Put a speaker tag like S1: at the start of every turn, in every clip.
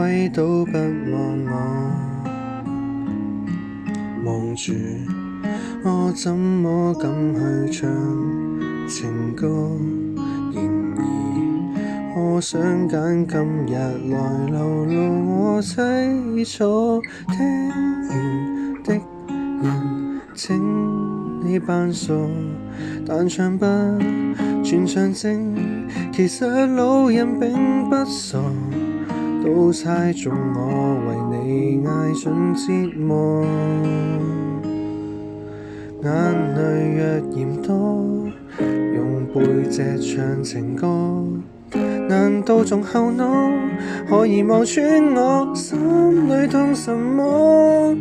S1: 鬼都不忘我，望住我怎麼敢去唱情歌？然而我想揀今日來流露我凄楚，聽完的人請你扮傻，但唱不全場靜，其實老人並不傻，都猜中我為你捱盡折磨。眼淚若嫌多，用背脊唱情歌，難道仲後腦可以望穿我心裏痛什麼？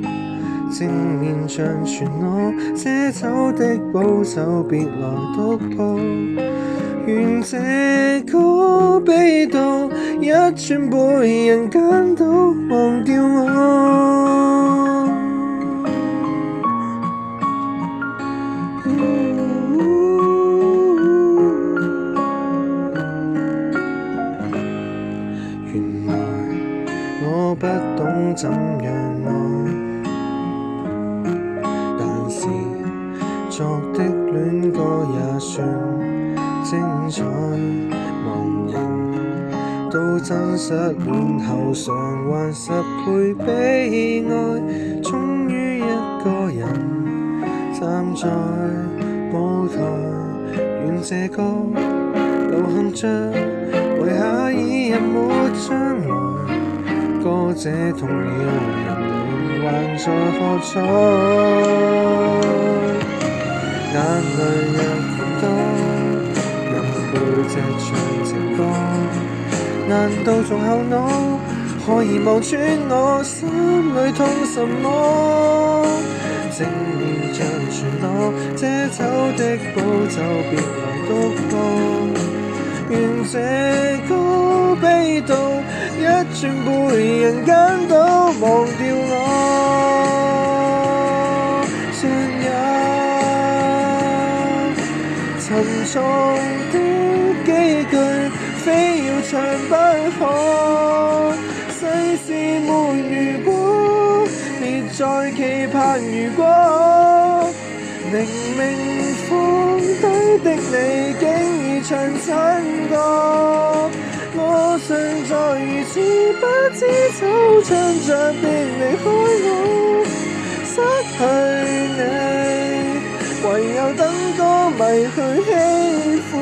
S1: 正面像全裸遮醜的保守，別來督破，願這個悲悼一轉輩人間都忘掉我。原來我不懂怎樣愛，但是作的戀歌也算精彩。忘形到真實戀後償還10倍悲哀，終於一個人站在舞台，願這歌流行着，為下一日沒將來，歌這痛了人們還在喝彩。眼淚若嫌多，用背脊唱情歌，難道仲後腦可以望穿我心裏痛什麼？正面像全裸遮醜的保守，別來督破，願這個悲悼一轉輩人間都忘掉我。像也沉重的幾句，非要唱不可。世事沒如果，別再期盼如果。明明放低的你，竟已唱親歌。我尚在如此不知惆悵着別離開我，失去你，唯有等歌迷去喜歡